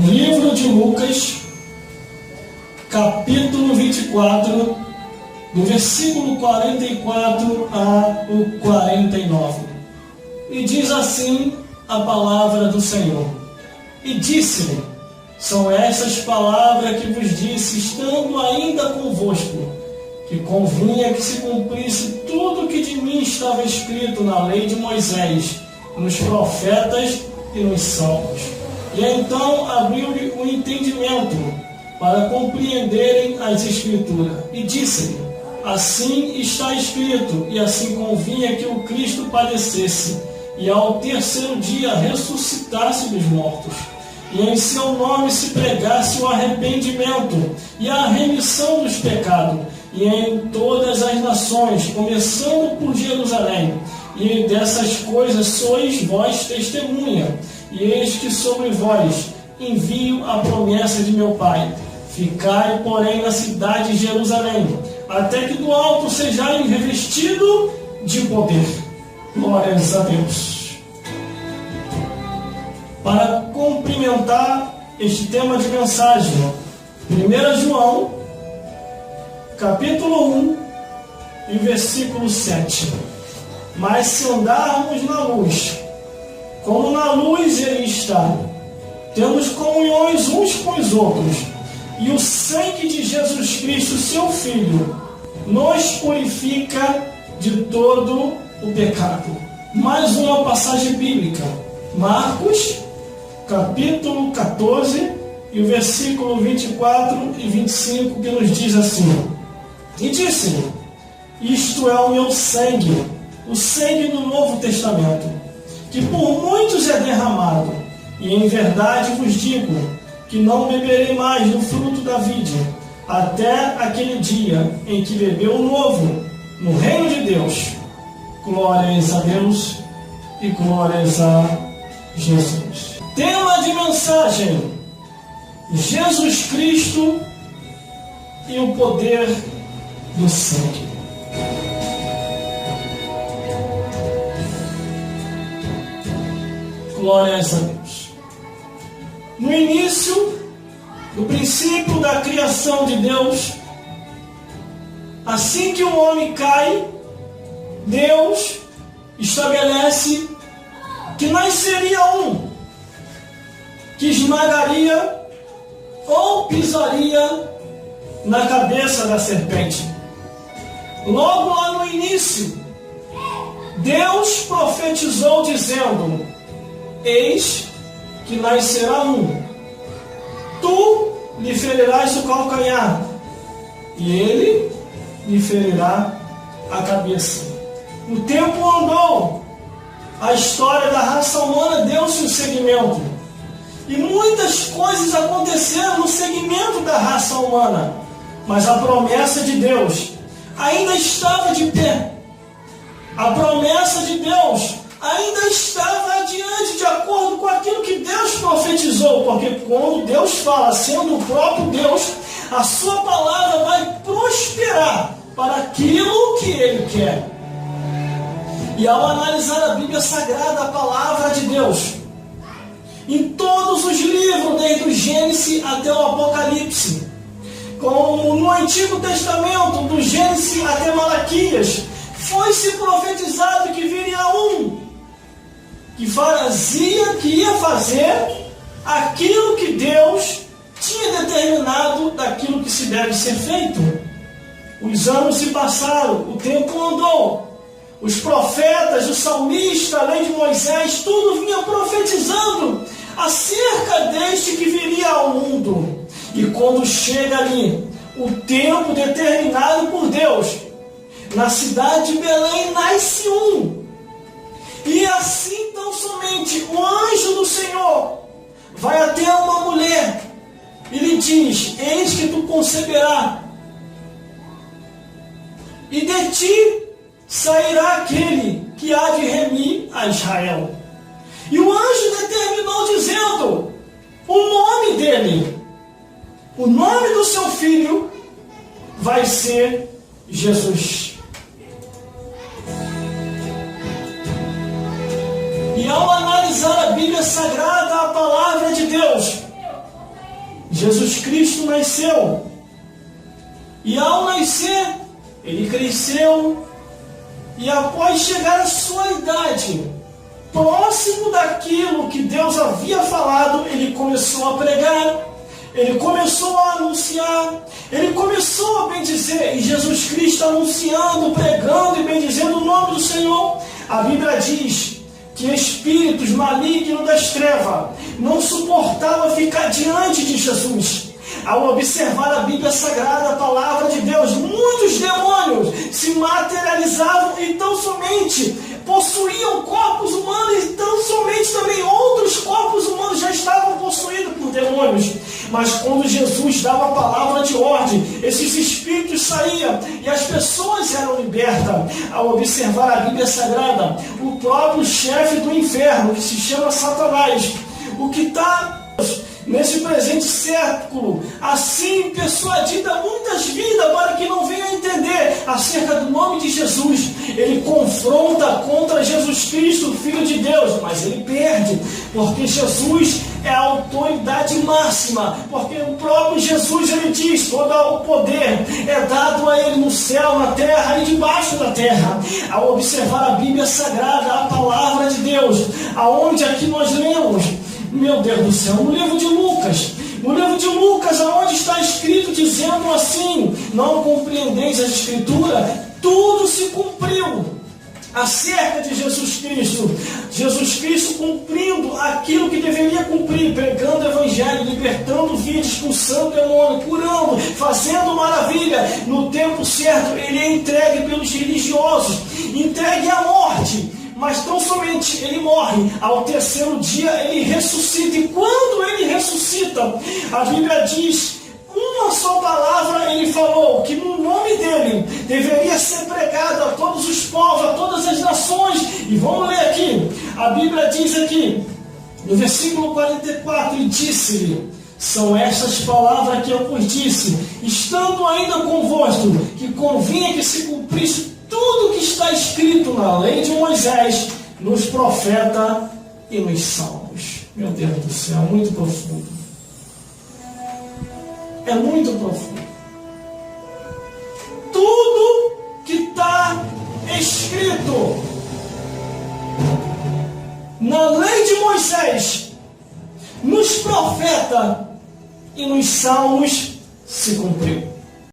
Livro de Lucas, capítulo 24, do versículo 44 ao 49. E diz assim a palavra do Senhor. E disse-lhe: são essas palavras que vos disse, estando ainda convosco, que convinha que se cumprisse tudo o que de mim estava escrito na lei de Moisés, nos profetas e nos salmos. E então abriu-lhe o entendimento para compreenderem as Escrituras. E disse-lhe: assim está escrito, e assim convinha que o Cristo padecesse, e ao terceiro dia ressuscitasse dos mortos, e em seu nome se pregasse o arrependimento e a remissão dos pecados, e em todas as nações, começando por Jerusalém. E dessas coisas sois vós testemunha. E eis que sobre vós envio a promessa de meu Pai. Ficai, porém, na cidade de Jerusalém, até que do alto sejais revestido de poder. Glórias a Deus. Para complementar este tema de mensagem, 1 João, capítulo 1, e versículo 7. Mas se andarmos na luz, como na luz ele está, temos comunhões uns com os outros, e o sangue de Jesus Cristo, seu Filho, nos purifica de todo o pecado. Mais uma passagem bíblica, Marcos, capítulo 14, e o versículo 24 e 25, que nos diz assim: e disse-lhe: isto é o meu sangue, o sangue do Novo Testamento, que por muitos é derramado, e em verdade vos digo, que não beberei mais do fruto da vide, até aquele dia em que bebeu o novo no reino de Deus. Glórias a Deus e glórias a Jesus. Tema de mensagem: Jesus Cristo e o poder do sangue. Glórias a Deus. No início, no princípio da criação de Deus, assim que o homem cai, Deus estabelece que nasceria um que esmagaria ou pisaria na cabeça da serpente. Logo lá no início, Deus profetizou dizendo: eis que nascerá um, tu lhe ferirás o calcanhar, e ele lhe ferirá a cabeça. O tempo andou, a história da raça humana deu-se um segmento, e muitas coisas aconteceram no segmento da raça humana, mas a promessa de Deus ainda estava de pé. A promessa de Deus ainda estava adiante, de acordo com aquilo que Deus profetizou, porque quando Deus fala, sendo o próprio Deus, a sua palavra vai prosperar para aquilo que Ele quer. E ao analisar a Bíblia Sagrada, a palavra de Deus, em todos os livros, desde o Gênesis até o Apocalipse, como no Antigo Testamento, do Gênesis até Malaquias, foi-se profetizado que viria um que ia fazer aquilo que Deus tinha determinado daquilo que se deve ser feito. Os anos se passaram, o tempo andou. Os profetas, o salmista, a lei de Moisés, tudo vinha profetizando acerca deste que viria ao mundo. E quando chega ali o tempo determinado por Deus, na cidade de Belém nasce um. E assim tão somente o anjo do Senhor vai até uma mulher e lhe diz: eis que tu conceberás, e de ti sairá aquele que há de remir a Israel. E o anjo determinou dizendo o nome dele. O nome do seu filho vai ser Jesus. E ao analisar a Bíblia Sagrada, a palavra de Deus, Jesus Cristo nasceu. E ao nascer, ele cresceu. E após chegar à sua idade, próximo daquilo que Deus havia falado, ele começou a pregar, ele começou a anunciar, ele começou a bendizer. E Jesus Cristo anunciando, pregando e bendizendo o nome do Senhor. A Bíblia diz que espíritos malignos das trevas não suportavam ficar diante de Jesus. Ao observar a Bíblia Sagrada, a palavra de Deus, muitos demônios se materializavam e tão somente possuíam corpos humanos, e tão somente também outros corpos humanos já estavam possuídos por demônios. Mas quando Jesus dava a palavra de ordem, esses espíritos saíam e as pessoas eram libertas. Ao observar a Bíblia Sagrada, o próprio chefe do inferno, que se chama Satanás, o que está nesse presente século, assim persuadida muitas vidas para que não venham a entender acerca do nome de Jesus. Ele confronta contra Jesus Cristo, Filho de Deus, mas ele perde, porque Jesus é a autoridade máxima, porque o próprio Jesus, ele diz, todo o poder é dado a ele no céu, na terra e debaixo da terra. Ao observar a Bíblia Sagrada, a palavra de Deus, aonde aqui nós lemos, meu Deus do céu, no livro de Lucas, aonde está escrito dizendo assim: não compreendeis a Escritura, tudo se cumpriu acerca de Jesus Cristo. Jesus Cristo cumprindo aquilo que deveria cumprir, pregando o Evangelho, libertando vidas, expulsando demônio, curando, fazendo maravilha. No tempo certo, ele é entregue pelos religiosos, entregue à morte. Mas tão somente ele morre, ao terceiro dia ele ressuscita. E quando ele ressuscita, a Bíblia diz, uma só palavra ele falou, que no nome dele deveria ser pregado a todos os povos, a todas as nações. E vamos ler aqui, a Bíblia diz aqui, no versículo 44, e disse-lhe: são estas palavras que eu vos disse, estando ainda convosco, que convinha que se cumprisse tudo que está escrito na lei de Moisés, nos profetas e nos salmos. Meu Deus do céu, é muito profundo. É muito profundo. Tudo que está escrito na lei de Moisés, nos profetas e nos salmos se cumpriu.